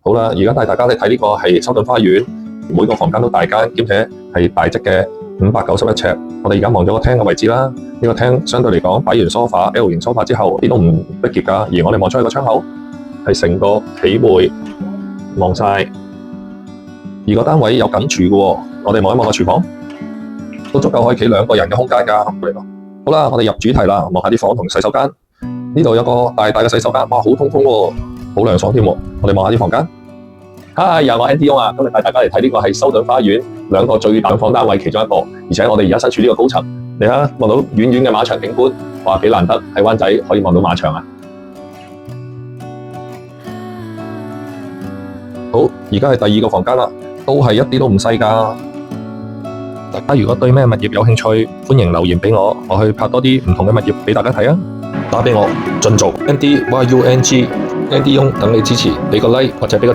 好啦，而家帶大家嚟睇呢個係修頓花園，每個房間都大間，兼且係大則嘅591尺。我哋而家望咗個廳嘅位置啦，呢個廳相對嚟講擺完梳化 L 型梳化之後，啲都唔逼仄㗎。而我哋望出去個窗口係成個企會望晒，而個單位有緊住嘅喎。我哋望一望個廚房，都足夠可以企2個人嘅空間㗎。好啦，我哋入主題啦，望下啲房同洗手間。呢度有個大大嘅洗手間，哇，好通風喎，好涼爽添喎。我哋望下啲房間。Hi，又係我 Andy 啊，今日帶大家嚟睇呢個係修頓花園2個最大房單位其中一個，而且我哋而家身處呢個高層，你睇望到遠遠嘅馬場景觀，哇，幾難得喺灣仔可以望到馬場啊！好，而家係第2個房間啦，都係一啲都唔細㗎。大家如果對咩物業有興趣，歡迎留言俾我，我去拍多啲唔同嘅物業俾大家睇啊！打俾我，盡做 Andy YUNG Andy 翁等你支持，俾個 like 或者俾個讚。